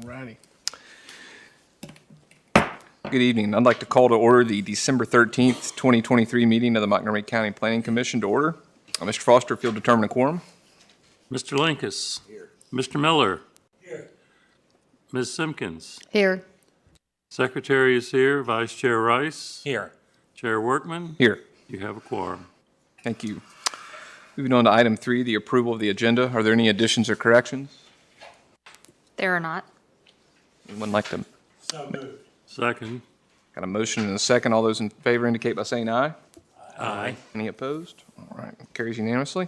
righty. Good evening. I'd like to call to order the December 13th, 2023 meeting of the Montgomery County Planning Commission to order. Mr. Foster, if you'll determine a quorum. Mr. Linkus. Here. Mr. Miller. Here. Ms. Simpkins. Here. Secretary is here. Vice Chair Rice. Here. Chair Workman. Here. You have a quorum. Thank you. Moving on to item 3, the approval of the agenda. Are there any additions or corrections? There are not. Anyone like to? So moved. Second. Got a motion and a second. All those in favor indicate by saying aye. Aye. Any opposed? All right, carries unanimously.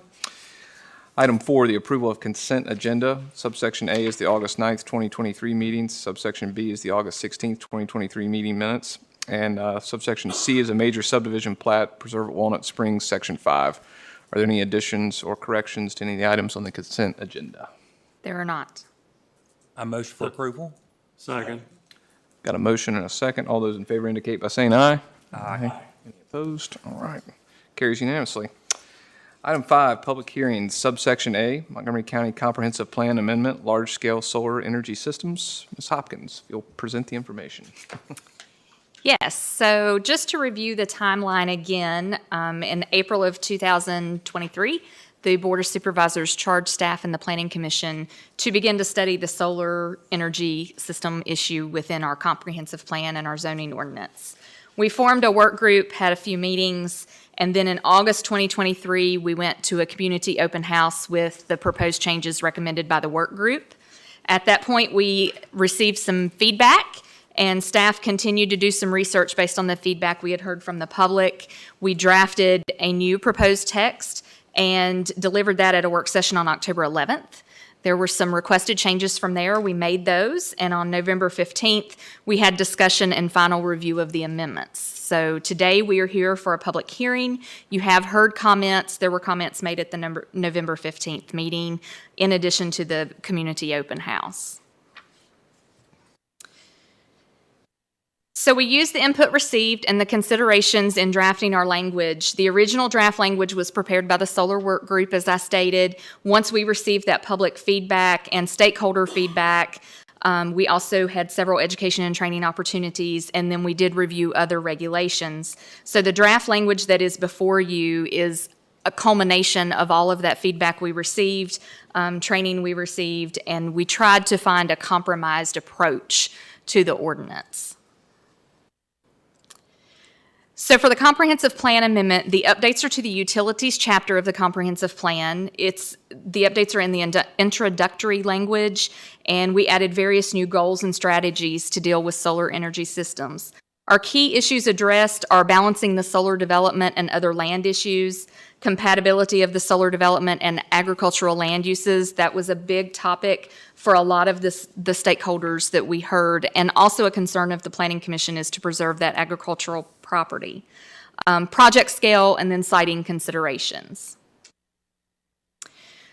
Item 4, the approval of consent agenda. Subsection A is the August 9th, 2023 meetings. Subsection B is the August 16th, 2023 meeting minutes. And subsection C is a major subdivision plat, Preserve at Walnut Springs, Section 5. Are there any additions or corrections to any of the items on the consent agenda? There are not. I motion for approval. Second. Got a motion and a second. All those in favor indicate by saying aye. Aye. Any opposed? All right. Carries unanimously. Item 5, public hearings, subsection A, Montgomery County Comprehensive Plan Amendment, large-scale solar energy systems. Ms. Hopkins, you'll present the information. Yes, so just to review the timeline again, in April of 2023, the Board of Supervisors charged staff and the Planning Commission to begin to study the solar energy system issue within our comprehensive plan and our zoning ordinance. We formed a work group, had a few meetings, and then in August 2023, we went to a community open house with the proposed changes recommended by the work group. At that point, we received some feedback, and staff continued to do some research based on the feedback we had heard from the public. We drafted a new proposed text and delivered that at a work session on October 11th. There were some requested changes from there. We made those, and on November 15th, we had discussion and final review of the amendments. So today we are here for a public hearing. You have heard comments. There were comments made at the November 15th meeting, in addition to the community open house. So we used the input received and the considerations in drafting our language. The original draft language was prepared by the Solar Work Group, as I stated. Once we received that public feedback and stakeholder feedback, we also had several education and training opportunities, and then we did review other regulations. So the draft language that is before you is a culmination of all of that feedback we received, training we received, and we tried to find a compromised approach to the ordinance. So for the Comprehensive Plan Amendment, the updates are to the Utilities chapter of the Comprehensive Plan. The updates are in the introductory language, and we added various new goals and strategies to deal with solar energy systems. Our key issues addressed are balancing the solar development and other land issues, compatibility of the solar development and agricultural land uses. That was a big topic for a lot of the stakeholders that we heard, and also a concern of the Planning Commission is to preserve that agricultural property. Project scale, and then siting considerations.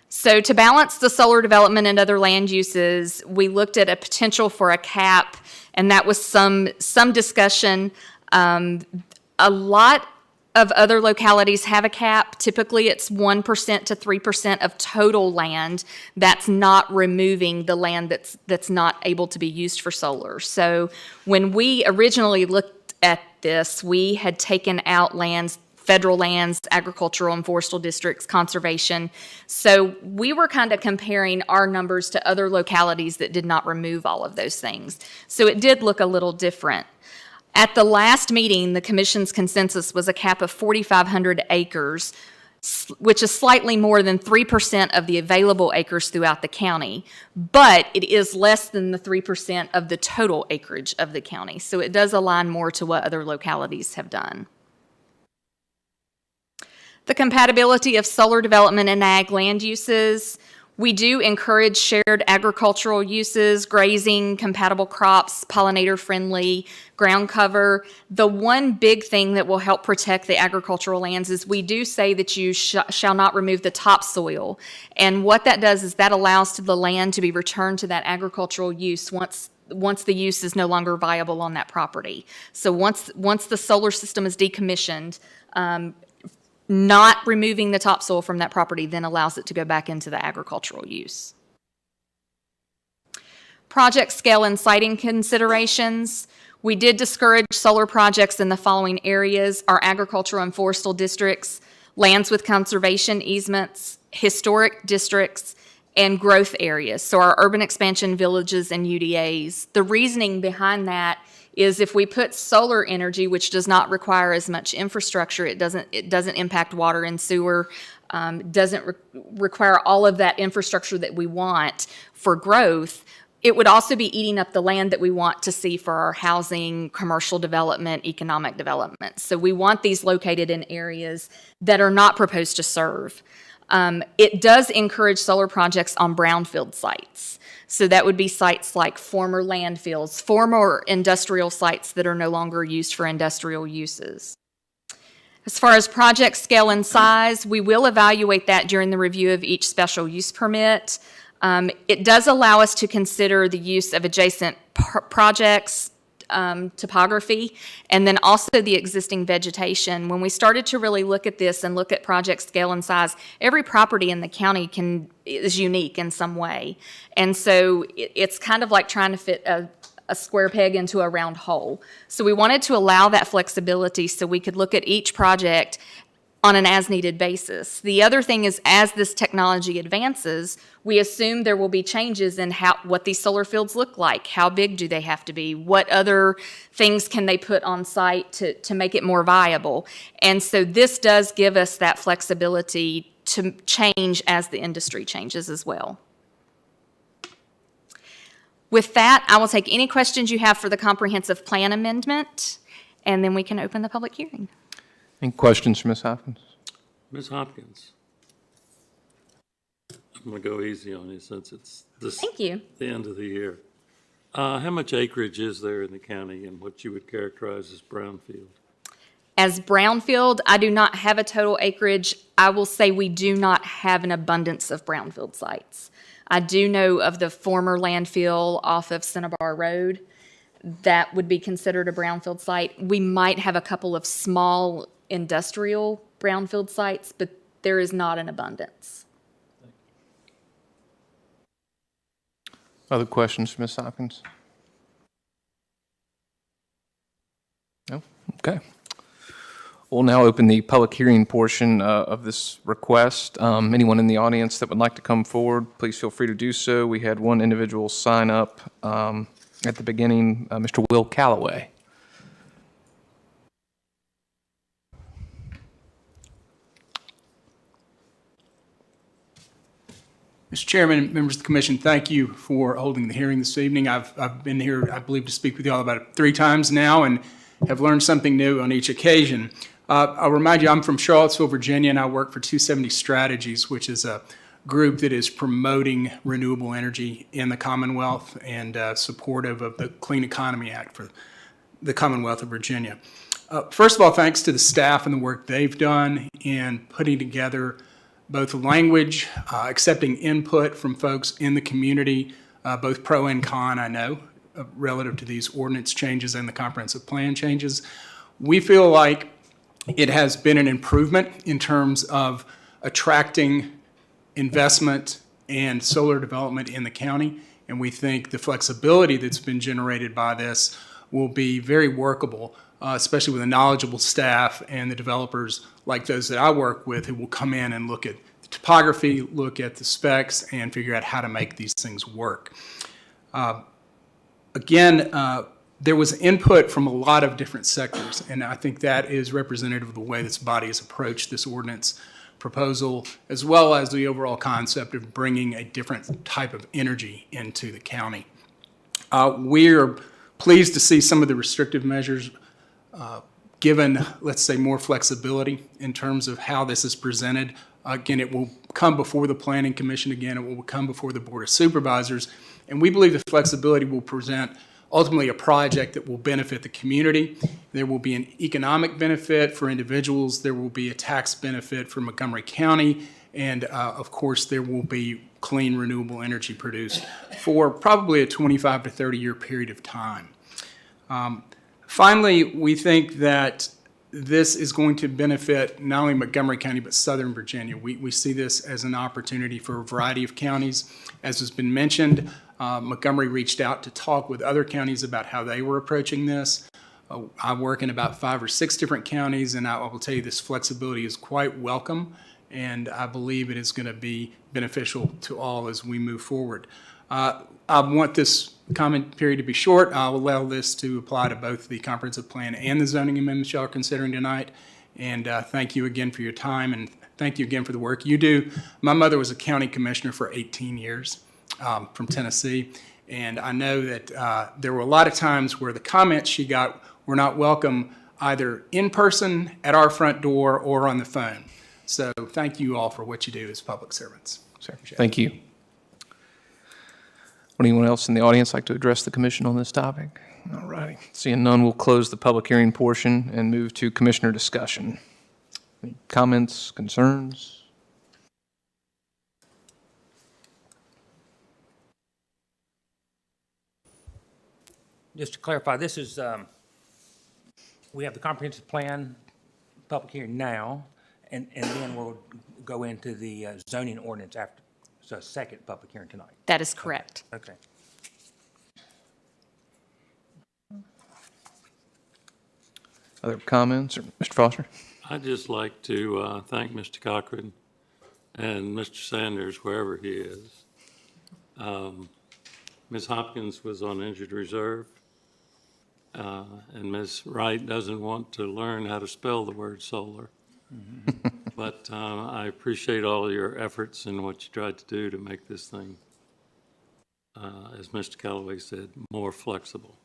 So to balance the solar development and other land uses, we looked at a potential for a cap, and that was some discussion. A lot of other localities have a cap. Typically, it's 1% to 3% of total land. That's not removing the land that's not able to be used for solar. So when we originally looked at this, we had taken out lands, federal lands, agricultural and forestal districts, conservation. So we were kind of comparing our numbers to other localities that did not remove all of those things. So it did look a little different. At the last meeting, the Commission's consensus was a cap of 4,500 acres, which is slightly more than 3% of the available acres throughout the county, but it is less than the 3% of the total acreage of the county. So it does align more to what other localities have done. The compatibility of solar development and ag land uses. We do encourage shared agricultural uses, grazing, compatible crops, pollinator-friendly, ground cover. The one big thing that will help protect the agricultural lands is we do say that you shall not remove the topsoil. And what that does is that allows the land to be returned to that agricultural use once the use is no longer viable on that property. So once the solar system is decommissioned, not removing the topsoil from that property then allows it to go back into the agricultural use. Project scale and siting considerations. We did discourage solar projects in the following areas: our agricultural and forestal districts, lands with conservation easements, historic districts, and growth areas, so our urban expansion villages and UDAs. The reasoning behind that is if we put solar energy, which does not require as much infrastructure, it doesn't impact water and sewer, doesn't require all of that infrastructure that we want for growth, it would also be eating up the land that we want to see for our housing, commercial development, economic development. So we want these located in areas that are not proposed to serve. It does encourage solar projects on brownfield sites. So that would be sites like former landfills, former industrial sites that are no longer used for industrial uses. As far as project scale and size, we will evaluate that during the review of each special use permit. It does allow us to consider the use of adjacent projects, topography, and then also the existing vegetation. When we started to really look at this and look at project scale and size, every property in the county is unique in some way. And so it's kind of like trying to fit a square peg into a round hole. So we wanted to allow that flexibility so we could look at each project on an as-needed basis. The other thing is, as this technology advances, we assume there will be changes in what these solar fields look like. How big do they have to be? What other things can they put on site to make it more viable? And so this does give us that flexibility to change as the industry changes as well. With that, I will take any questions you have for the comprehensive plan amendment, and then we can open the public hearing. Any questions for Ms. Hopkins? Ms. Hopkins? I'm going to go easy on you since it's Thank you. the end of the year. How much acreage is there in the county and what you would characterize as brownfield? As brownfield, I do not have a total acreage. I will say we do not have an abundance of brownfield sites. I do know of the former landfill off of Cinnabar Road. That would be considered a brownfield site. We might have a couple of small industrial brownfield sites, but there is not an abundance. Other questions for Ms. Hopkins? No? Okay. We'll now open the public hearing portion of this request. Anyone in the audience that would like to come forward, please feel free to do so. We had one individual sign up at the beginning, Mr. Will Calloway. Mr. Chairman, members of the commission, thank you for holding the hearing this evening. I've been here, I believe, to speak with you all about 3 times now and have learned something new on each occasion. I'll remind you, I'm from Charlottesville, Virginia, and I work for 270 Strategies, which is a group that is promoting renewable energy in the Commonwealth and supportive of the Clean Economy Act for the Commonwealth of Virginia. First of all, thanks to the staff and the work they've done in putting together both language, accepting input from folks in the community, both pro and con, I know, relative to these ordinance changes and the comprehensive plan changes. We feel like it has been an improvement in terms of attracting investment and solar development in the county, and we think the flexibility that's been generated by this will be very workable, especially with a knowledgeable staff and the developers like those that I work with who will come in and look at the topography, look at the specs, and figure out how to make these things work. There was input from a lot of different sectors, and I think that is representative of the way this body has approached this ordinance proposal, as well as the overall concept of bringing a different type of energy into the county. We're pleased to see some of the restrictive measures given, let's say, more flexibility in terms of how this is presented. Again, it will come before the Planning Commission. Again, it will come before the Board of Supervisors. And we believe the flexibility will present ultimately a project that will benefit the community. There will be an economic benefit for individuals. There will be a tax benefit for Montgomery County. And of course, there will be clean, renewable energy produced for probably a 25 to 30-year period of time. Finally, we think that this is going to benefit not only Montgomery County, but Southern Virginia. We see this as an opportunity for a variety of counties. As has been mentioned, Montgomery reached out to talk with other counties about how they were approaching this. I work in about 5 or 6 different counties, and I will tell you this flexibility is quite welcome, and I believe it is going to be beneficial to all as we move forward. I want this comment period to be short. I'll allow this to apply to both the comprehensive plan and the zoning amendments y'all are considering tonight. And thank you again for your time, and thank you again for the work you do. My mother was a county commissioner for 18 years from Tennessee, and I know that there were a lot of times where the comments she got were not welcome either in person at our front door or on the phone. So thank you all for what you do as public servants. Thank you. Would anyone else in the audience like to address the commission on this topic? All righty. Seeing none, we'll close the public hearing portion and move to commissioner discussion. Any comments, concerns? Just to clarify, this is, we have the comprehensive plan public hearing now, and then we'll go into the zoning ordinance after, so a second public hearing tonight. That is correct. Okay. Other comments, or Mr. Foster? I'd just like to thank Mr. Cochran and Mr. Sanders, wherever he is. Ms. Hopkins was on injured reserve, and Ms. Wright doesn't want to learn how to spell the word solar. But I appreciate all your efforts and what you tried to do to make this thing, as Mr. Callaway said, more flexible.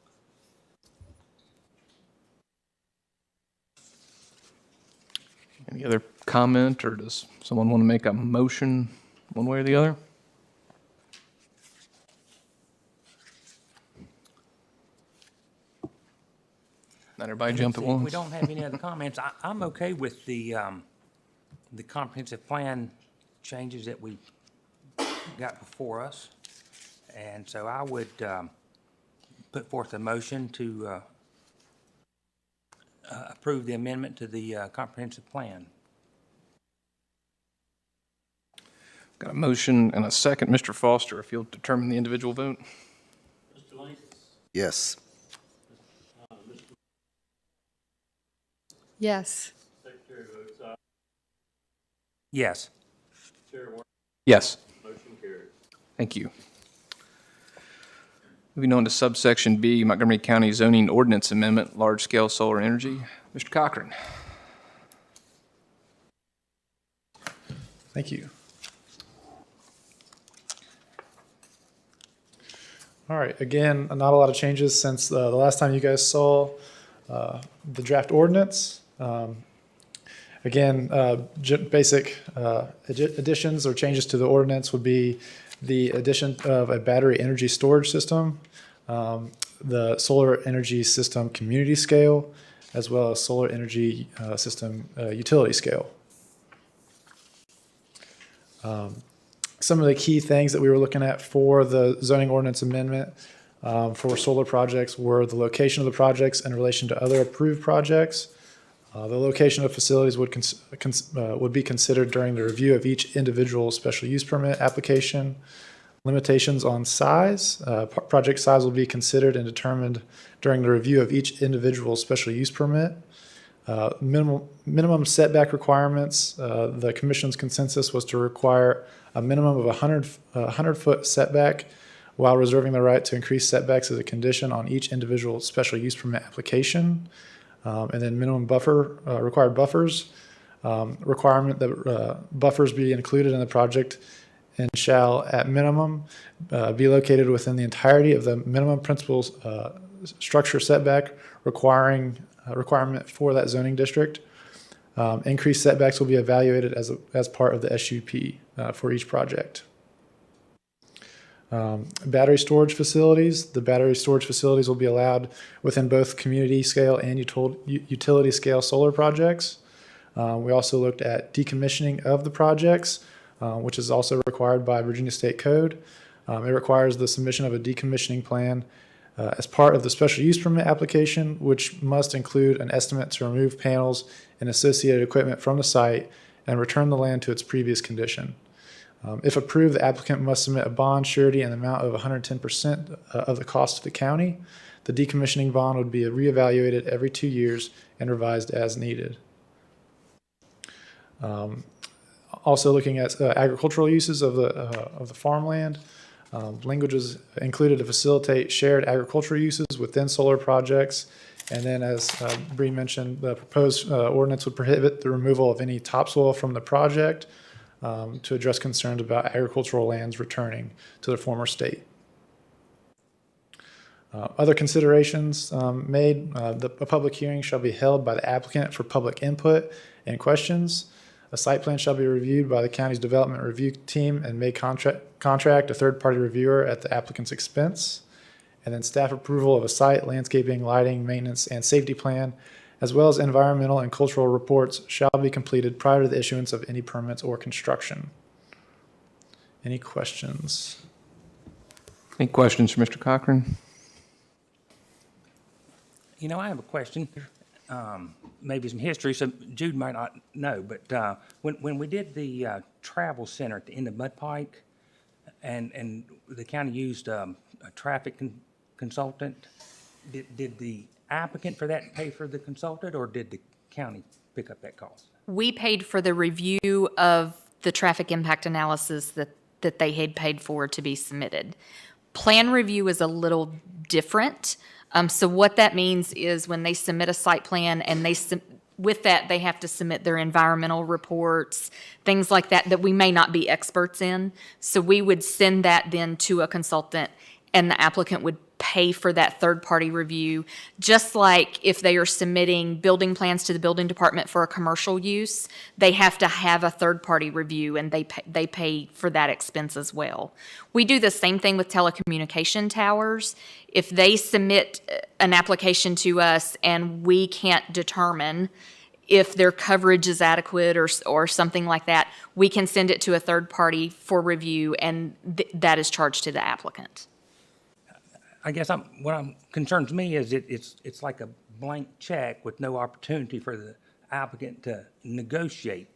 Any other comment, or does someone want to make a motion one way or the other? Not everybody jump at once. We don't have any other comments. I'm okay with the comprehensive plan changes that we got before us. And so I would put forth a motion to approve the amendment to the comprehensive plan. Got a motion and a second. Mr. Foster, if you'll determine the individual vote. Yes. Yes. Yes. Yes. Thank you. Moving on to subsection B, Montgomery County Zoning Ordinance Amendment, Large-Scale Solar Energy. Mr. Cochran. Thank you. All right, again, not a lot of changes since the last time you guys saw the draft ordinance. Again, basic additions or changes to the ordinance would be the addition of a battery energy storage system, the solar energy system community scale, as well as solar energy system utility scale. Some of the key things that we were looking at for the zoning ordinance amendment for solar projects were the location of the projects in relation to other approved projects. The location of facilities would be considered during the review of each individual special use permit application. Limitations on size. Project size will be considered and determined during the review of each individual special use permit. Minimum setback requirements. The commission's consensus was to require a minimum of 100-foot setback while reserving the right to increase setbacks as a condition on each individual special use permit application. And then minimum required buffers. Requirement that buffers be included in the project and shall, at minimum, be located within the entirety of the minimum principal structure setback requirement for that zoning district. Increased setbacks will be evaluated as part of the SUP for each project. Battery storage facilities. The battery storage facilities will be allowed within both community scale and utility scale solar projects. We also looked at decommissioning of the projects, which is also required by Virginia State Code. It requires the submission of a decommissioning plan as part of the special use permit application, which must include an estimate to remove panels and associated equipment from the site and return the land to its previous condition. If approved, the applicant must submit a bond surety in the amount of 110% of the cost to the county. The decommissioning bond would be reevaluated every 2 years and revised as needed. Also looking at agricultural uses of the farmland. Language was included to facilitate shared agricultural uses within solar projects. And then, as Bree mentioned, the proposed ordinance would prohibit the removal of any topsoil from the project to address concerns about agricultural lands returning to their former state. Other considerations made, a public hearing shall be held by the applicant for public input and questions. A site plan shall be reviewed by the county's development review team and may contract a third-party reviewer at the applicant's expense. And then staff approval of a site, landscaping, lighting, maintenance, and safety plan, as well as environmental and cultural reports shall be completed prior to the issuance of any permits or construction. Any questions? Any questions for Mr. Cochran? You know, I have a question, maybe some history, so Jude might not know, but when we did the travel center at the end of Mud Pike, and the county used a traffic consultant, did the applicant for that pay for the consultant, or did the county pick up that cost? We paid for the review of the traffic impact analysis that they had paid for to be submitted. Plan review is a little different. So what that means is when they submit a site plan and with that, they have to submit their environmental reports, things like that we may not be experts in. So we would send that then to a consultant, and the applicant would pay for that third-party review, just like if they are submitting building plans to the building department for a commercial use, they have to have a third-party review, and they pay for that expense as well. We do the same thing with telecommunication towers. If they submit an application to us and we can't determine if their coverage is adequate or something like that, we can send it to a third party for review, and that is charged to the applicant. I guess what concerns me is it's like a blank check with no opportunity for the applicant to negotiate,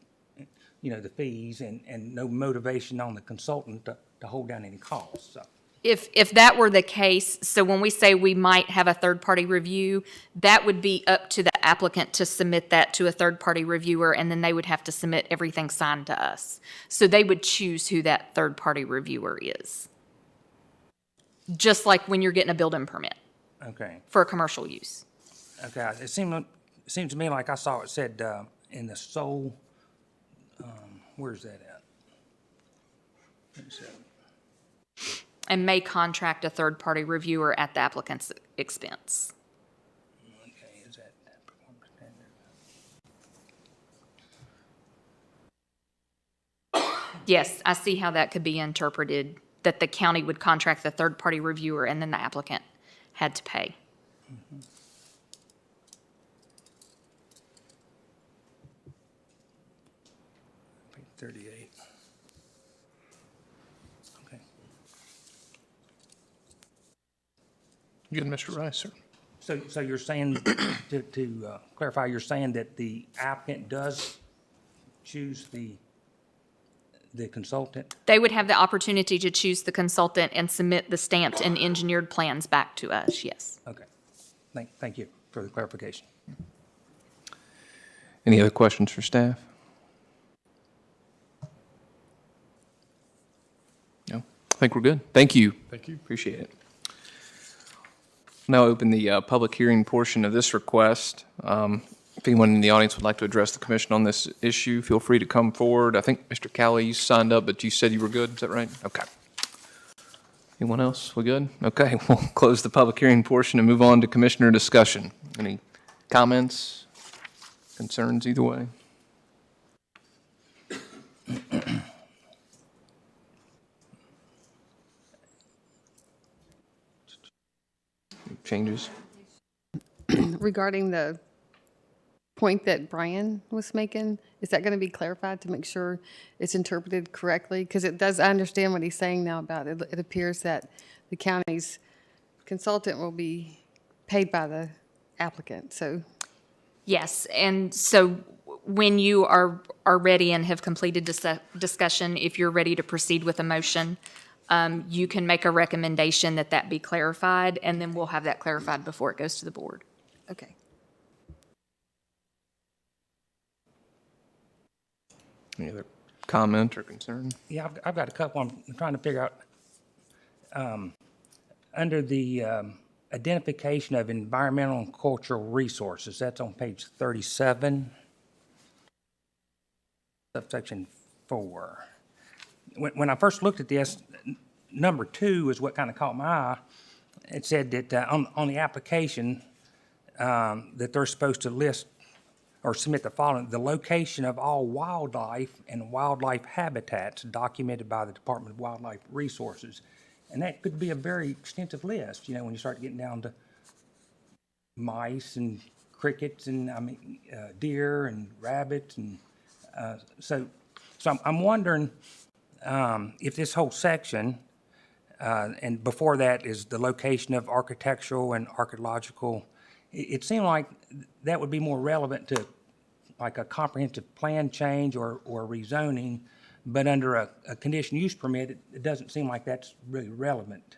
you know, the fees, and no motivation on the consultant to hold down any costs, so. If that were the case, so when we say we might have a third-party review, that would be up to the applicant to submit that to a third-party reviewer, and then they would have to submit everything signed to us. So they would choose who that third-party reviewer is. Just like when you're getting a building permit Okay, for a commercial use. okay, it seemed to me like I saw it said in the sole, where's that at? Let me see. And may contract a third-party reviewer at the applicant's expense. Okay, is that performance standard? Yes, I see how that could be interpreted, that the county would contract the third-party reviewer and then the applicant had to pay. Page 38. Okay. Good, Mr. Rice, sir. So you're saying, to clarify, you're saying that the applicant does choose the consultant? They would have the opportunity to choose the consultant and submit the stamped and engineered plans back to us, yes. Okay. Thank you for the clarification. Any other questions for staff? No? I think we're good. Thank you. Thank you. Appreciate it. Now open the public hearing portion of this request. If anyone in the audience would like to address the commission on this issue, feel free to come forward. I think, Mr. Cowley, you signed up, but you said you were good. Is that right? Okay. Anyone else? We good? Okay, we'll close the public hearing portion and move on to commissioner discussion. Any comments, concerns either way? Changes? Regarding the point that Brian was making, is that going to be clarified to make sure it's interpreted correctly? Because it does, I understand what he's saying now about it. It appears that the county's consultant will be paid by the applicant, so. Yes, and so when you are ready and have completed discussion, if you're ready to proceed with a motion, you can make a recommendation that that be clarified, and then we'll have that clarified before it goes to the board. Okay. Any other comment or concern? Yeah, I've got a couple. I'm trying to figure out, under the identification of environmental and cultural resources, that's on page 37, subsection 4. When I first looked at this, number 2 is what kind of caught my eye. It said that on the application, that they're supposed to list or submit the following: the location of all wildlife and wildlife habitats documented by the Department of Wildlife Resources. And that could be a very extensive list, when you start getting down to mice and crickets and, deer and rabbits. And so I'm wondering if this whole section, and before that is the location of architectural and archaeological, it seemed like that would be more relevant to like a comprehensive plan change or rezoning, but under a conditional use permit, it doesn't seem like that's really relevant.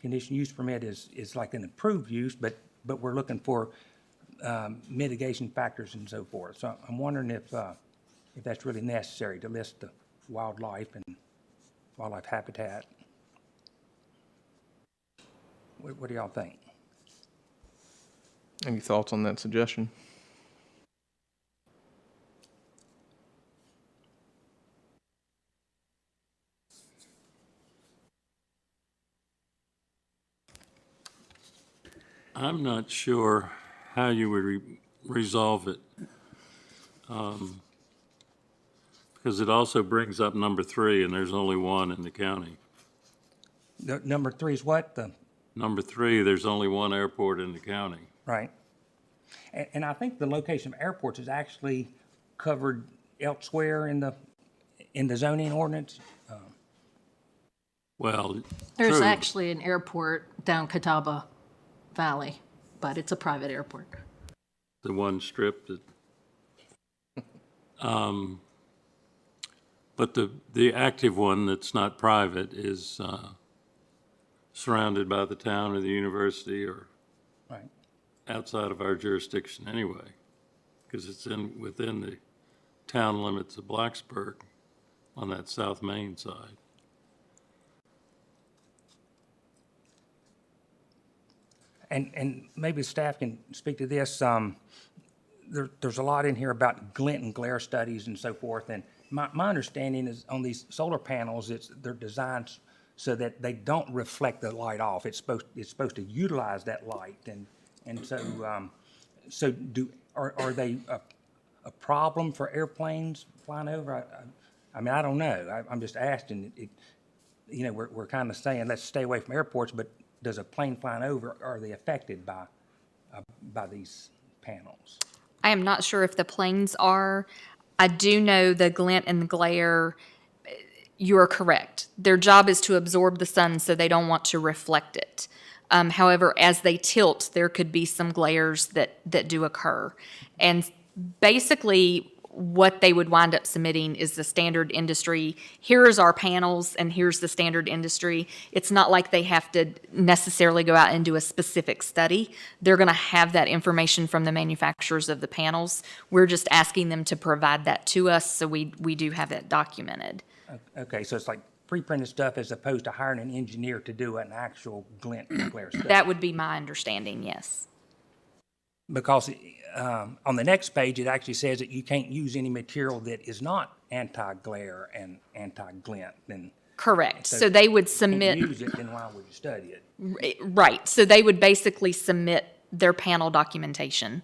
Conditional use permit is like an approved use, but we're looking for mitigation factors and so forth. So I'm wondering if that's really necessary to list the wildlife and wildlife habitat. What do y'all think? Any thoughts on that suggestion? I'm not sure how you would resolve it. Because it also brings up number 3, and there's only one in the county. Number 3 is what? Number 3, there's only one airport in the county. Right. And I think the location of airports is actually covered elsewhere in the zoning ordinance. Well, There's true. actually an airport down Catawba Valley, but it's a private airport. The one strip that, but the active one that's not private is surrounded by the town or the university or Right. outside of our jurisdiction anyway, because it's within the town limits of Blacksburg on that South Main side. And maybe staff can speak to this. There's a lot in here about glint and glare studies and so forth. And my understanding is on these solar panels, they're designed so that they don't reflect the light off. It's supposed to utilize that light. And so are they a problem for airplanes flying over? I don't know. I'm just asking. We're kind of saying let's stay away from airports, but does a plane flying over, are they affected by these panels? I am not sure if the planes are. I do know the glint and the glare, you are correct. Their job is to absorb the sun, so they don't want to reflect it. However, as they tilt, there could be some glares that do occur. And basically, what they would wind up submitting is the standard industry. Here is our panels, and here's the standard industry. It's not like they have to necessarily go out and do a specific study. They're going to have that information from the manufacturers of the panels. We're just asking them to provide that to us, so we do have that documented. Okay, so it's like pre-printed stuff as opposed to hiring an engineer to do an actual glint and glare study. That would be my understanding, yes. Because on the next page, it actually says that you can't use any material that is not anti-glare and anti-glint. Then Correct. So they would if you submit. use it, then why would you study it? Right, so they would basically submit their panel documentation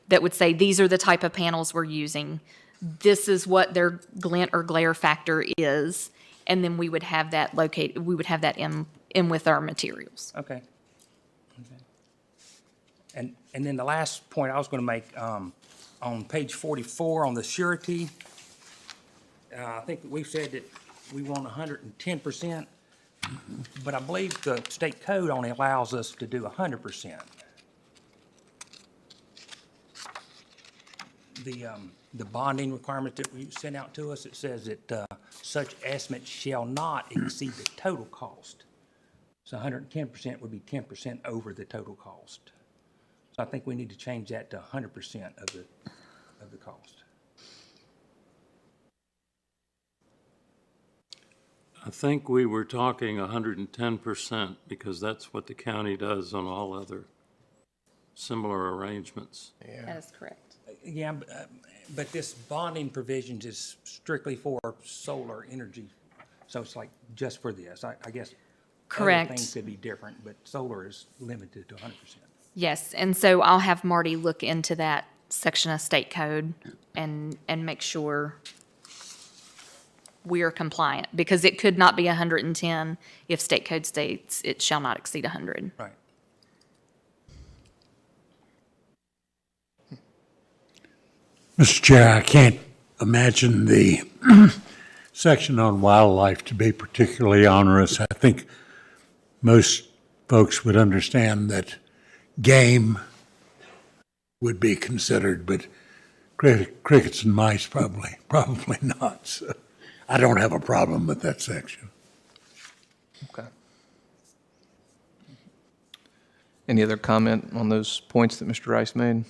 that would say, these are the type of panels we're using, this is what their glint or glare factor is, and then we would have that in with our materials. Okay. And then the last point I was going to make, on page 44 on the surety, I think that we've said that we want 110%, but I believe the state code only allows us to do 100%. the bonding requirement that you sent out to us, it says that such estimate shall not exceed the total cost. So 110% would be 10% over the total cost. So I think we need to change that to 100% of the cost. I think we were talking 110% because that's what the county does on all other similar arrangements. That is correct. Yeah, but this bonding provisions is strictly for solar energy. So it's like just for this. I guess Correct. other things could be different, but solar is limited to 100%. Yes, and so I'll have Marty look into that section of state code and make sure we are compliant, because it could not be 110 if state code states it shall not exceed 100. Right. Mr. Chair, I can't imagine the section on wildlife to be particularly onerous. I think most folks would understand that game would be considered, but crickets and mice probably not. So I don't have a problem with that section. Okay. Any other comment on those points that Mr. Rice made?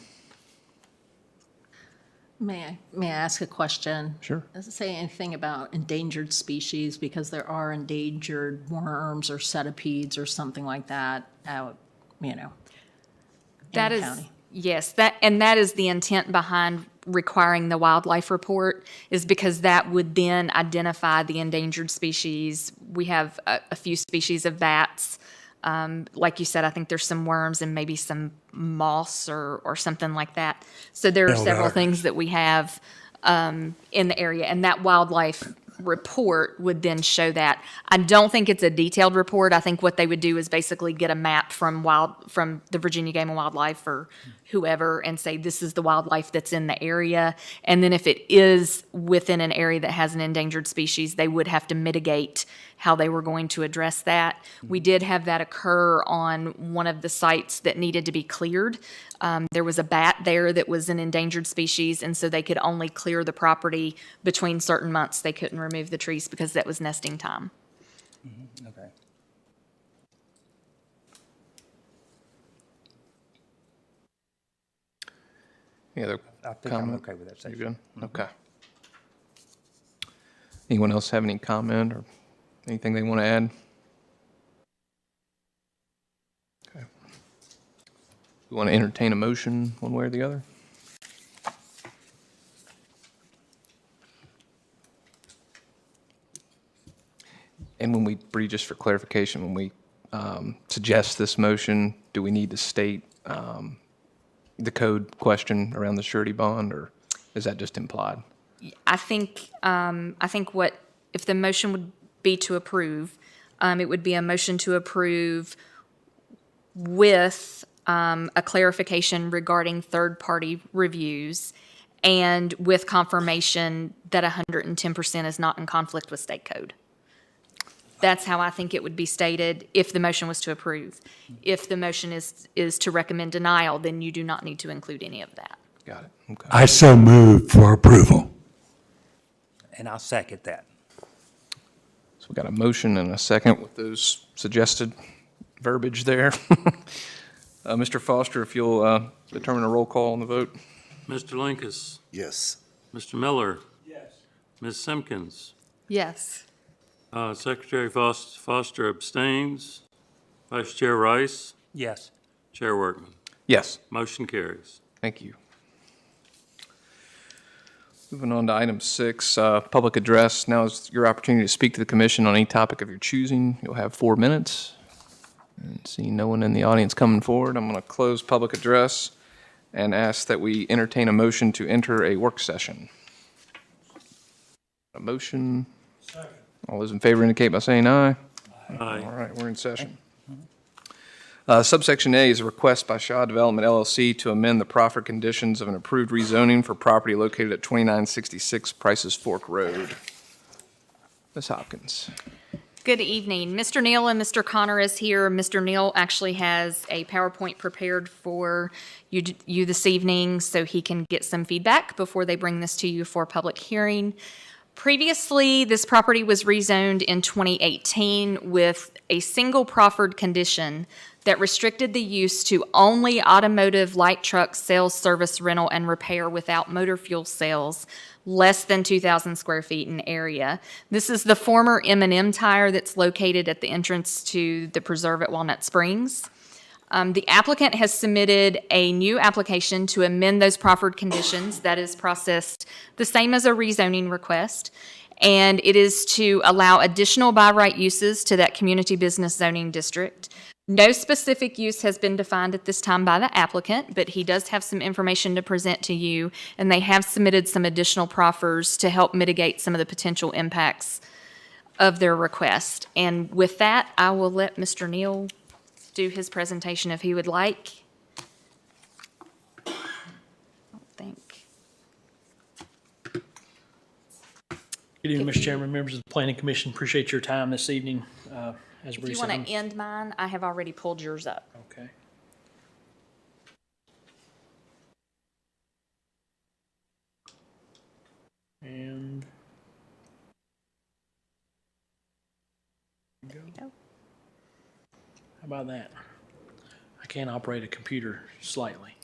May I ask a question? Sure. Does it say anything about endangered species? Because there are endangered worms or centipedes or something like that out, in That the is, county. yes, that is the intent behind requiring the wildlife report, is because that would then identify the endangered species. We have a few species of bats. Like you said, I think there's some worms and maybe some moss or something like that. So there are several things that we have in the area, and that wildlife report would then show that. I don't think it's a detailed report. I think what they would do is basically get a map from the Virginia Game and Wildlife or whoever and say, this is the wildlife that's in the area. And then if it is within an area that has an endangered species, they would have to mitigate how they were going to address that. We did have that occur on one of the sites that needed to be cleared. There was a bat there that was an endangered species, and so they could only clear the property between certain months. They couldn't remove the trees because that was nesting time. Okay. Any other I think I'm comment? okay with that You section. good? Okay. Anyone else have any comment or anything they want to add? Okay. We want to entertain a motion one way or the other? And when we, Bree, just for clarification, when we suggest this motion, do we need to state the code question around the surety bond, or is that just implied? I think what, if the motion would be to approve, it would be a motion to approve with a clarification regarding third-party reviews and with confirmation that 110% is not in conflict with state code. That's how I think it would be stated if the motion was to approve. If the motion is to recommend denial, then you do not need to include any of that. Got it. Okay. I so move for approval. And I'll second that. So we got a motion and a second with those suggested verbiage there. Mr. Foster, if you'll determine a roll call on the vote. Mr. Linkus, Yes. Mr. Miller. Yes. Ms. Simpkins. Yes. Secretary Foster abstains. Vice Chair Rice. Yes. Chair Workman. Yes. Motion carries. Thank you. Moving on to item 6, public address. Now is your opportunity to speak to the commission on any topic of your choosing. You'll have 4 minutes. And seeing no one in the audience coming forward, I'm going to close public address and ask that we entertain a motion to enter a work session. A motion? Second. All those in favor indicate by saying aye. Aye. All right, we're in session. Subsection A is a request by Shaw Development LLC to amend the proffered conditions of an approved rezoning for property located at 2966 Prices Fork Road. Ms. Hopkins. Good evening. Mr. Neal and Mr. Connor is here. Mr. Neal actually has a PowerPoint prepared for you this evening so he can get some feedback before they bring this to you for public hearing. Previously, this property was rezoned in 2018 with a single proffered condition that restricted the use to only automotive light truck sales, service, rental, and repair without motor fuel sales, less than 2,000 square feet in area. This is the former M&M Tire that's located at the entrance to the Preserve at Walnut Springs. The applicant has submitted a new application to amend those proffered conditions that is processed the same as a rezoning request, and it is to allow additional by right uses to that community business zoning district. No specific use has been defined at this time by the applicant, but he does have some information to present to you, and they have submitted some additional proffers to help mitigate some of the potential impacts of their request. And with that, I will let Mr. Neal do his presentation if he would like. I don't think. Good evening, Mr. Chairman, members of the Planning Commission. Appreciate your time this evening. As If Bree you said, want to end mine, I have already pulled yours up. okay. And there we go. How about that? I can't operate a computer slightly.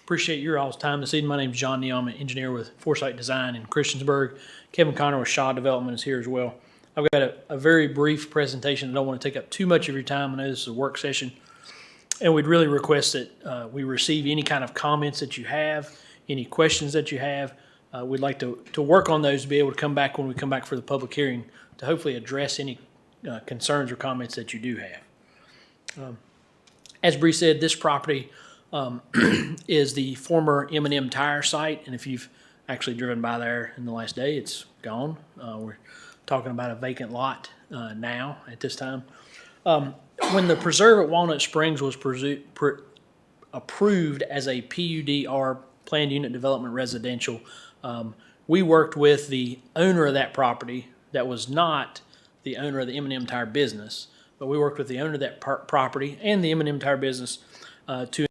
Appreciate your all's time this evening. My name's John Neal. I'm an engineer with Foresight Design in Christiansburg. Kevin Connor with Shaw Development is here as well. I've got a very brief presentation. I don't want to take up too much of your time. I know this is a work session. And we'd really request that we receive any kind of comments that you have, any questions that you have. We'd like to work on those to be able to come back when we come back for the public hearing to hopefully address any concerns or comments that you do have. As Bree said, this property is the former M&M Tire site, and if you've actually driven by there in the last day, it's gone. We're talking about a vacant lot now at this time. When the Preserve at Walnut Springs was approved as a PUDR, Planned Unit Development Residential, we worked with the owner of that property that was not the owner of the M&M Tire business, but we worked with the owner of that property and the M&M Tire business to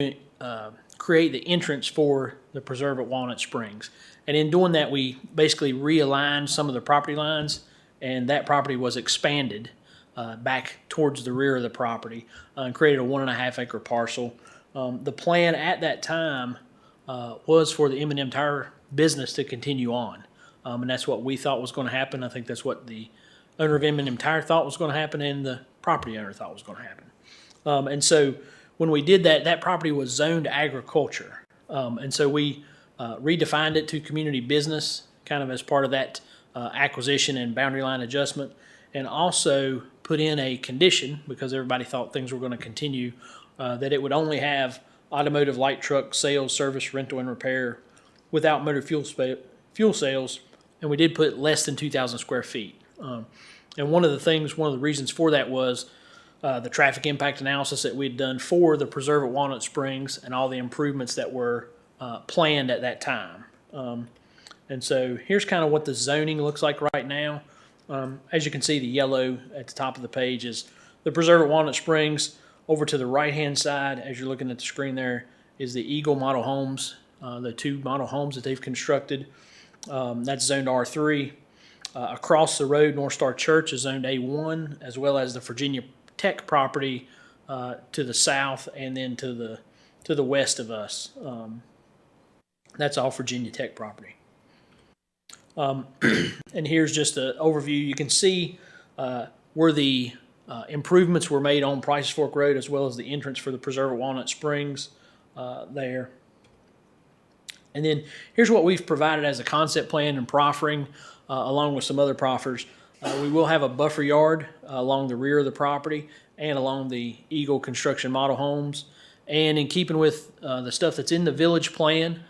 create the entrance for the Preserve at Walnut Springs. And in doing that, we basically realigned some of the property lines, and that property was expanded back towards the rear of the property and created a 1.5 acre parcel. The plan at that time was for the M&M Tire business to continue on, and that's what we thought was going to happen. I think that's what the owner of M&M Tire thought was going to happen, and the property owner thought was going to happen. And so when we did that, that property was zoned agriculture, and so we redefined it to community business, kind of as part of that acquisition and boundary line adjustment, and also put in a condition, because everybody thought things were going to continue, that it would only have automotive light truck sales, service, rental, and repair without motor fuel sales, and we did put less than 2,000 square feet. And one of the reasons for that was the traffic impact analysis that we'd done for the Preserve at Walnut Springs and all the improvements that were planned at that time. And so here's kind of what the zoning looks like right now. As you can see, the yellow at the top of the page is the Preserve at Walnut Springs. Over to the right-hand side, as you're looking at the screen there, is the Eagle Model Homes, the 2 model homes that they've constructed. That's zoned R3. Across the road, North Star Church is zoned A1, as well as the Virginia Tech property to the south and then to the west of us. That's all Virginia Tech property. And here's just an overview. You can see where the improvements were made on Prices Fork Road, as well as the entrance for the Preserve at Walnut Springs there. And then here's what we've provided as a concept plan and proffering, along with some other proffers. We will have a buffer yard along the rear of the property and along the Eagle Construction model homes. And in keeping with the stuff that's in the village plan,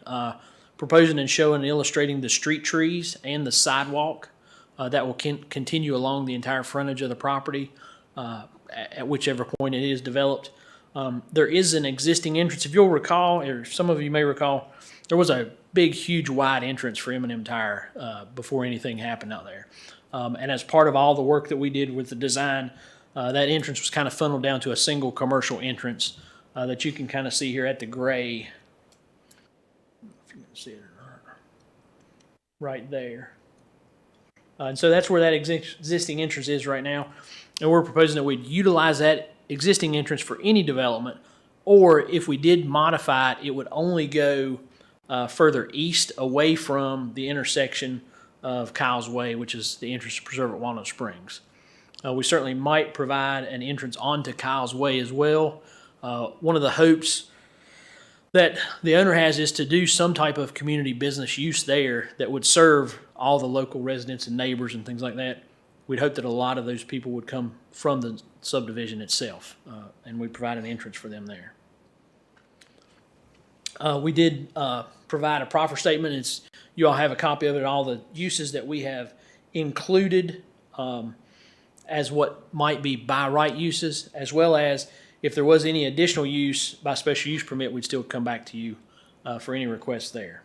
proposing and showing and illustrating the street trees and the sidewalk that will continue along the entire frontage of the property at whichever point it is developed. There is an existing entrance. If you'll recall, or some of you may recall, there was a big, huge, wide entrance for M&M Tire before anything happened out there. And as part of all the work that we did with the design, that entrance was kind of funneled down to a single commercial entrance that you can kind of see here at the gray. If you can see it or not. Right there. And so that's where that existing entrance is right now. And we're proposing that we'd utilize that existing entrance for any development, or if we did modify it, it would only go further east away from the intersection of Kyle's Way, which is the entrance to Preserve at Walnut Springs. We certainly might provide an entrance onto Kyle's Way as well. One of the hopes that the owner has is to do some type of community business use there that would serve all the local residents and neighbors and things like that. We'd hope that a lot of those people would come from the subdivision itself, and we provide an entrance for them there. We did provide a proffer statement. You all have a copy of it, all the uses that we have included as what might be by right uses, as well as if there was any additional use by special use permit, we'd still come back to you for any requests there.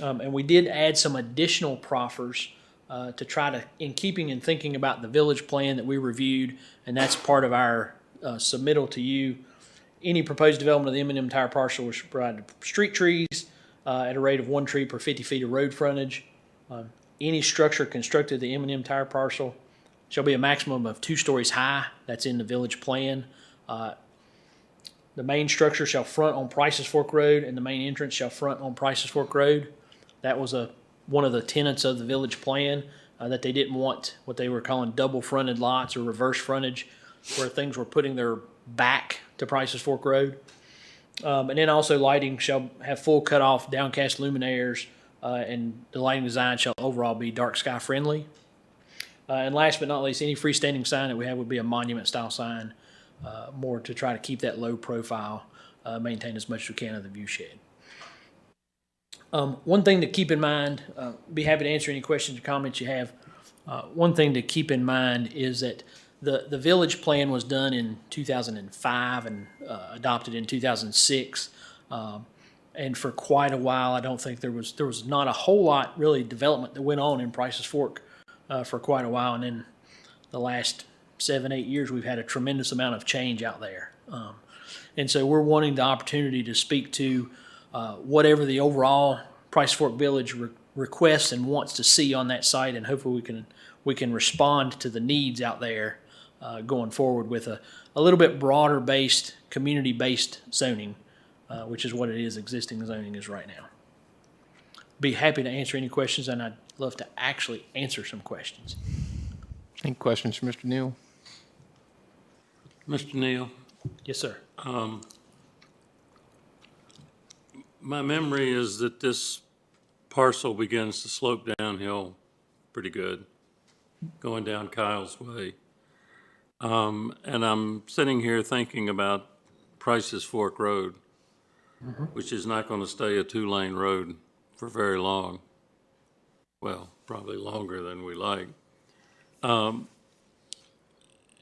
And we did add some additional proffers to try to, in keeping and thinking about the village plan that we reviewed, and that's part of our submittal to you. Any proposed development of the M&M Tire parcel will provide street trees at a rate of 1 tree per 50 feet of road frontage. Any structure constructed at the M&M Tire parcel shall be a maximum of 2 stories high. That's in the village plan. The main structure shall front on Price's Fork Road, and the main entrance shall front on Price's Fork Road. That was one of the tenets of the village plan, that they didn't want what they were calling double fronted lots or reverse frontage, where things were putting their back to Price's Fork Road. And then also lighting shall have full cutoff downcast luminaires, and the lighting design shall overall be dark sky friendly. And last but not least, any freestanding sign that we have would be a monument style sign, more to try to keep that low profile, maintained as much as we can of the view shed. One thing to keep in mind, be happy to answer any questions or comments you have. One thing to keep in mind is that the village plan was done in 2005 and adopted in 2006. And for quite a while, I don't think there was not a whole lot really development that went on in Price's Fork for quite a while. And then the last 7-8 years, we've had a tremendous amount of change out there. And so we're wanting the opportunity to speak to whatever the overall Price Fork Village requests and wants to see on that site, and hopefully we can respond to the needs out there going forward with a little bit broader based, community based zoning, which is what it is, existing zoning is right now. Be happy to answer any questions, and I'd love to actually answer some questions. Any questions for Mr. Neal? Mr. Neal, Yes, sir. my memory is that this parcel begins to slope downhill pretty good, going down Kyle's Way. And I'm sitting here thinking about Price's Fork Road, which is not going to stay a 2-lane road for very long. Well, probably longer than we like. And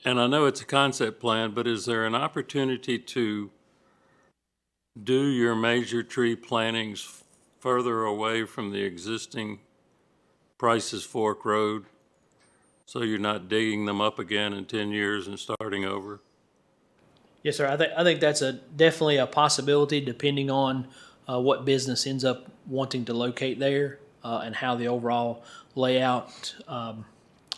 I know it's a concept plan, but is there an opportunity to do your major tree plantings further away from the existing Price's Fork Road, so you're not digging them up again in 10 years and starting over? Yes, sir. I think that's definitely a possibility, depending on what business ends up wanting to locate there and how the overall layout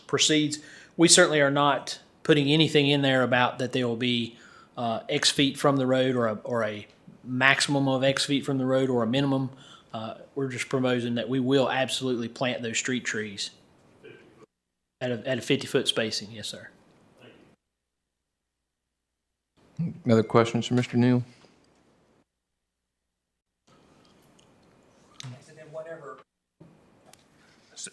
proceeds. We certainly are not putting anything in there about that there will be X feet from the road, or a maximum of X feet from the road, or a minimum. We're just proposing that we will absolutely plant those street trees at a 50-foot spacing. Yes, sir. Any other questions for Mr. Neal?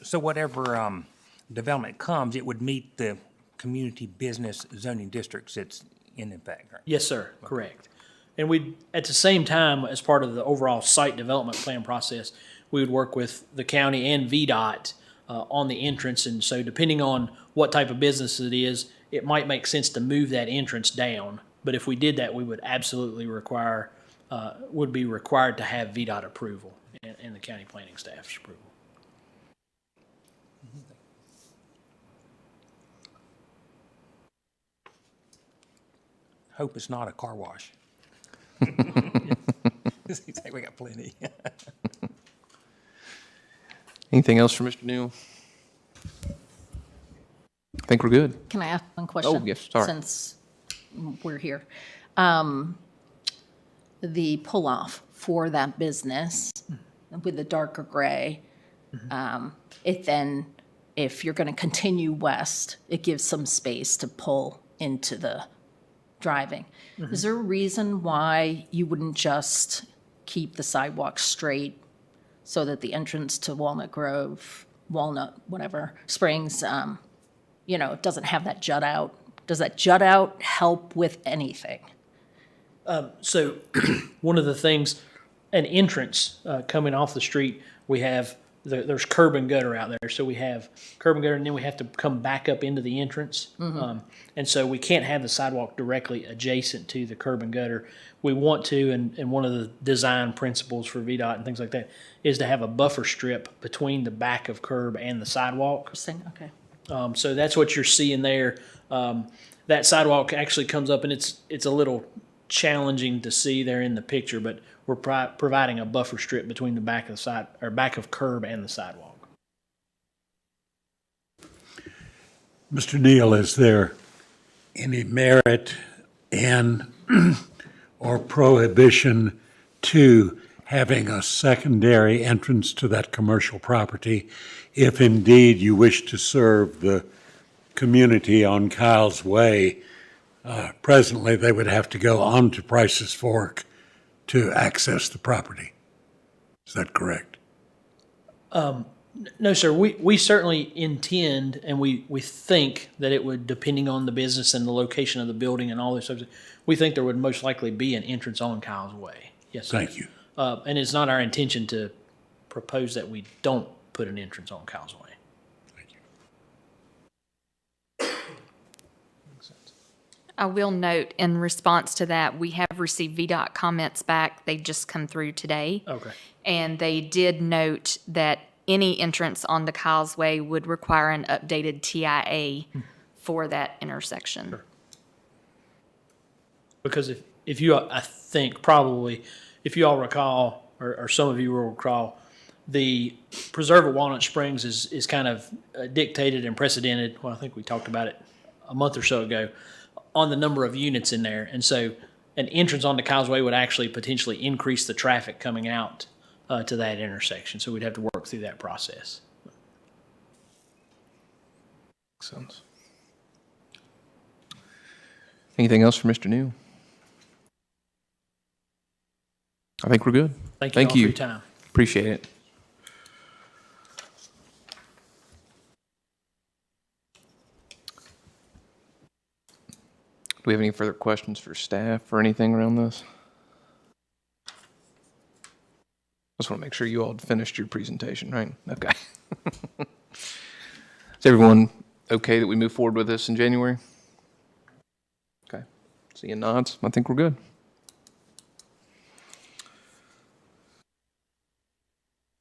So whatever development comes, it would meet the community business zoning districts it's in effect, right? Yes, sir. Correct. And we, at the same time, as part of the overall site development plan process, we would work with the county and VDOT on the entrance. And so depending on what type of business it is, it might make sense to move that entrance down. But if we did that, we would absolutely would be required to have VDOT approval and the county planning staff's approval. hope it's not a car wash. Seems like we got plenty. Anything else for Mr. Neal? I think we're good. Can I ask one question? Oh, yes, sorry. Since we're here. The pull-off for that business with the darker gray, it then, if you're going to continue west, it gives some space to pull into the driving. Is there a reason why you wouldn't just keep the sidewalk straight so that the entrance to Walnut Grove, Walnut, whatever, Springs, it doesn't have that jut out? Does that jut out help with anything? So one of the things, an entrance coming off the street, we have, there's curb and gutter out there. So we have curb and gutter, and then we have to come back up into the entrance. And so we can't have the sidewalk directly adjacent to the curb and gutter. We want to, and one of the design principles for VDOT and things like that is to have a buffer strip between the back of curb and the sidewalk. Interesting, okay. So that's what you're seeing there. That sidewalk actually comes up, and it's a little challenging to see there in the picture, but we're providing a buffer strip between the back of the side, or back of curb and the sidewalk. Mr. Neal, is there any merit in or prohibition to having a secondary entrance to that commercial property if indeed you wish to serve the community on Kyle's Way? Presently, they would have to go on to Price's Fork to access the property. Is that correct? No, sir. We certainly intend, and we think that it would, depending on the business and the location of the building and all those subjects, we think there would most likely be an entrance on Kyle's Way. Yes, sir. Thank you. And it's not our intention to propose that we don't put an entrance on Kyle's Way. I will note in response to that, we have received VDOT comments back. They just come through today. Okay. And they did note that any entrance on the Kyle's Way would require an updated TIA for that intersection. Sure. Because if you, I think probably, if you all recall, or some of you will recall, the preserve of Walnut Springs is kind of dictated and precedented. Well, I think we talked about it a month or so ago on the number of units in there. And so an entrance onto Kyle's Way would actually potentially increase the traffic coming out to that intersection. So we'd have to work through that process. Makes sense. Anything else for Mr. Neal? I think we're good. Thank you all for your time. Appreciate it. Do we have any further questions for staff or anything around this? Just want to make sure you all had finished your presentation, right? Okay. Is everyone okay that we move forward with this in January? Okay. Seeing nods, I think we're good.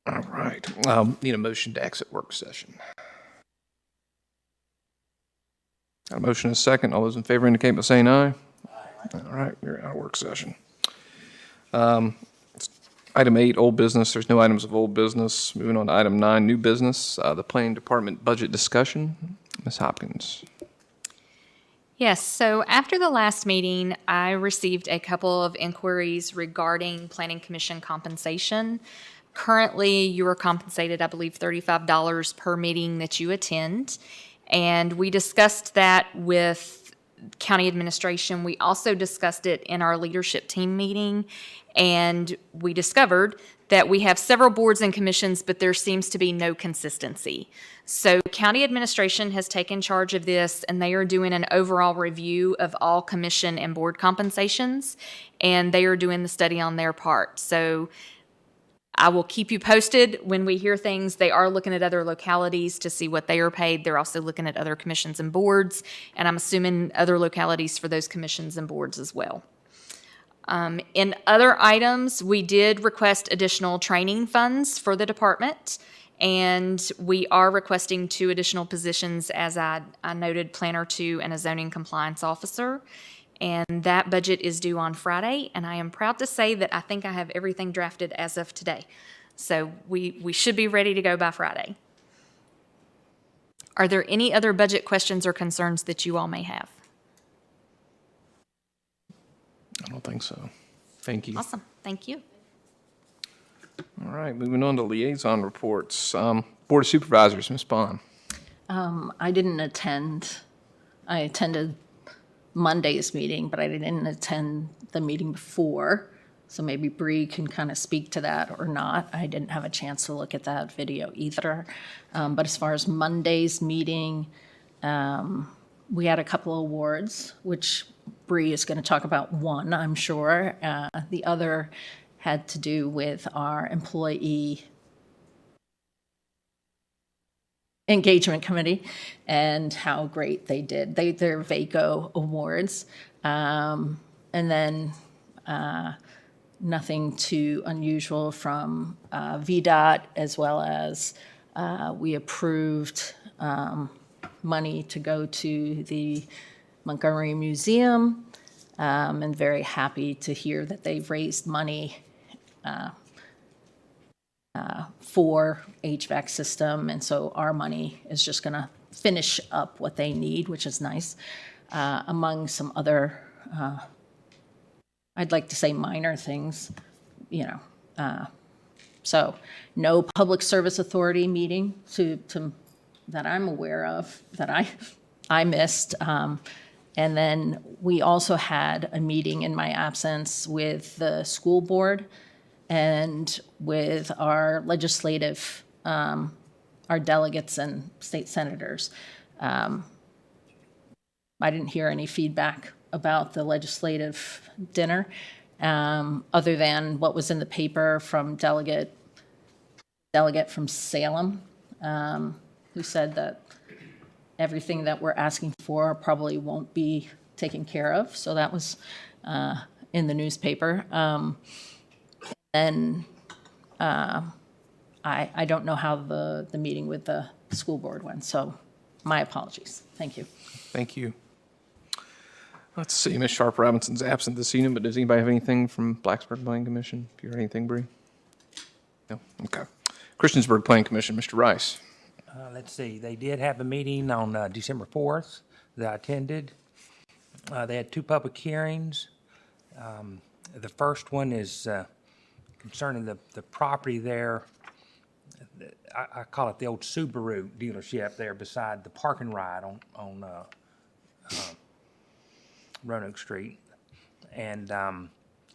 All right. Need a motion to exit work session. Got a motion and a second. All those in favor indicate by saying aye. All right, we're out of work session. Item 8, old business. There's no items of old business. Moving on to item 9, new business, the planning department budget discussion. Ms. Hopkins. Yes, so after the last meeting, I received a couple of inquiries regarding planning commission compensation. Currently, you are compensated, I believe, $35 per meeting that you attend. And we discussed that with county administration. We also discussed it in our leadership team meeting. And we discovered that we have several boards and commissions, but there seems to be no consistency. So county administration has taken charge of this, and they are doing an overall review of all commission and board compensations, and they are doing the study on their part. So I will keep you posted when we hear things. They are looking at other localities to see what they are paid. They're also looking at other commissions and boards, and I'm assuming other localities for those commissions and boards as well. In other items, we did request additional training funds for the department, and we are requesting 2 additional positions, as I noted, Planner 2 and a zoning compliance officer. and that budget is due on Friday, and I am proud to say that I think I have everything drafted as of today. So we should be ready to go by Friday. Are there any other budget questions or concerns that you all may have? I don't think so. Thank you. Awesome, thank you. All right, moving on to liaison reports. Board of Supervisors, Ms. Bond. I didn't attend. I attended Monday's meeting, but I didn't attend the meeting before. So maybe Bree can kind of speak to that or not. I didn't have a chance to look at that video either. But as far as Monday's meeting, we had a couple of awards, which Bree is going to talk about one, I'm sure. The other had to do with our employee engagement committee and how great they did. They're VACO awards. And then nothing too unusual from VDOT, as well as we approved money to go to the Montgomery Museum. And very happy to hear that they've raised money for HVAC system, and so our money is just going to finish up what they need, which is nice. Among some other, I'd like to say minor things, so no Public Service Authority meeting that I'm aware of that I missed. And then we also had a meeting in my absence with the school board and with our legislative, our delegates and state senators. I didn't hear any feedback about the legislative dinner, other than what was in the paper from delegate from Salem, who said that everything that we're asking for probably won't be taken care of. So that was in the newspaper. And I don't know how the meeting with the school board went, so my apologies. Thank you. Thank you. Let's see, Ms. Sharp Robinson's absent this evening, but does anybody have anything from Blacksburg Planning Commission? Do you heard anything, Bree? No? Okay. Christiansburg Planning Commission, Mr. Rice. Let's see, they did have a meeting on December 4th that I attended. They had two public hearings. The first one is concerning the property there. I call it the old Subaru dealership there beside the park and ride on Roanoke Street. And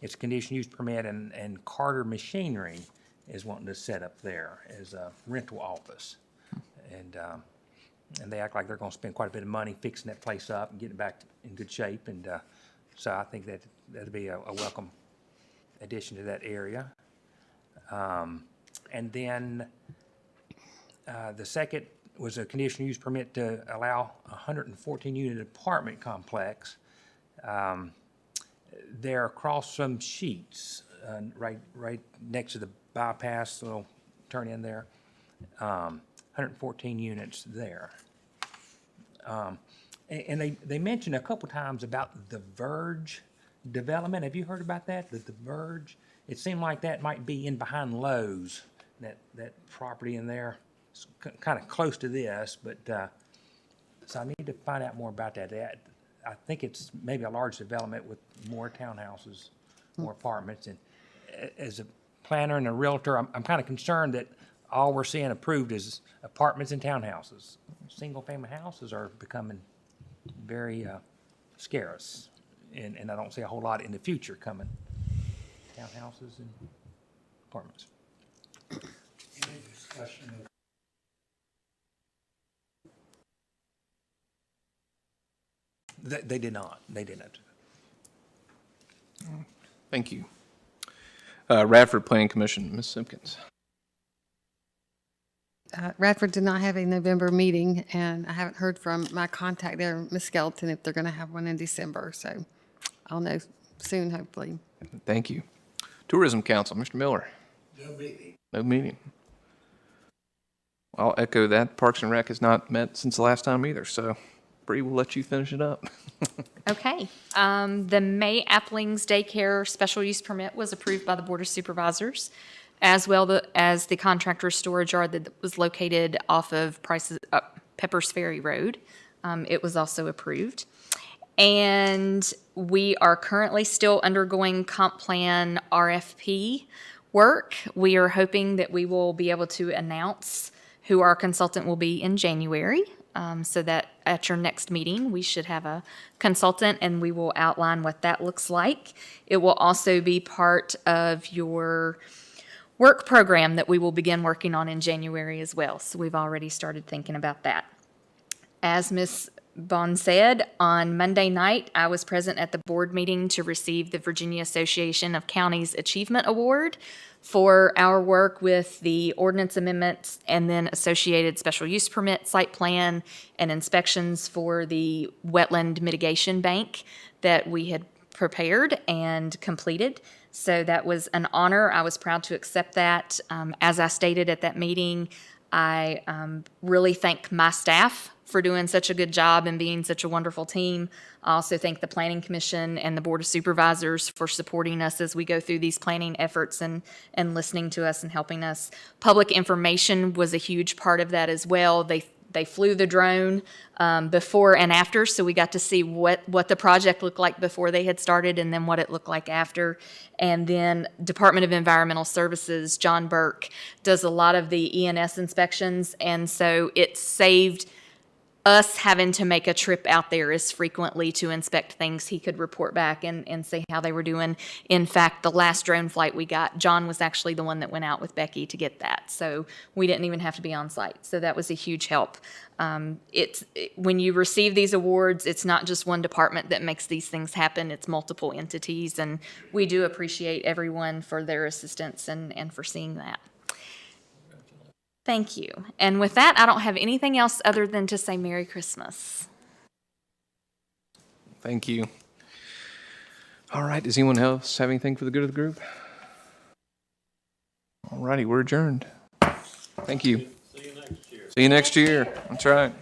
it's a conditional use permit, and Carter Machinery is wanting to set up there as a rental office. And they act like they're going to spend quite a bit of money fixing that place up and getting it back in good shape. And so I think that'd be a welcome addition to that area. And then the second was a conditional use permit to allow a 114-unit apartment complex there across from Sheets, right next to the bypass, little turn in there. 114 units there. And they mentioned a couple times about the Verge development. Have you heard about that? The Verge? It seemed like that might be in behind Lowe's, that property in there. It's kind of close to this, but so I need to find out more about that. I think it's maybe a large development with more townhouses, more apartments. And as a planner and a realtor, I'm kind of concerned that all we're seeing approved is apartments and townhouses. Single-family houses are becoming very scarce, and I don't see a whole lot in the future coming. Townhouses and apartments. Any discussion of They did not. They didn't. Thank you. Radford Planning Commission, Ms. Simpkins. Radford did not have a November meeting, and I haven't heard from my contact there, Ms. Skelton, if they're going to have one in December. So I'll know soon, hopefully. Thank you. Tourism Council, Mr. Miller. No meeting. I'll echo that. Parks and Rec has not met since the last time either, so Bree, we'll let you finish it up. Okay. The May Applings Daycare special use permit was approved by the Board of Supervisors, as well as the contractor storage yard that was located off of Peppers Ferry Road. It was also approved. And we are currently still undergoing comp plan RFP work. We are hoping that we will be able to announce who our consultant will be in January, so that at your next meeting, we should have a consultant and we will outline what that looks like. It will also be part of your work program that we will begin working on in January as well. So we've already started thinking about that. As Ms. Bond said, on Monday night, I was present at the board meeting to receive the Virginia Association of Counties Achievement Award for our work with the ordinance amendments and then associated special use permit, site plan, and inspections for the wetland mitigation bank that we had prepared and completed. So that was an honor. I was proud to accept that. As I stated at that meeting, I really thank my staff for doing such a good job and being such a wonderful team. I also thank the Planning Commission and the Board of Supervisors for supporting us as we go through these planning efforts and listening to us and helping us. Public information was a huge part of that as well. They flew the drone before and after, so we got to see what the project looked like before they had started and then what it looked like after. And then Department of Environmental Services, John Burke, does a lot of the ENS inspections, and so it saved us having to make a trip out there as frequently to inspect things. He could report back and say how they were doing. In fact, the last drone flight we got, John was actually the one that went out with Becky to get that. So we didn't even have to be on site. So that was a huge help. When you receive these awards, it's not just one department that makes these things happen. It's multiple entities. And we do appreciate everyone for their assistance and for seeing that. Thank you. And with that, I don't have anything else other than to say Merry Christmas. Thank you. All right, does anyone else have anything for the good of the group? All righty, we're adjourned. Thank you. See you next year. That's right.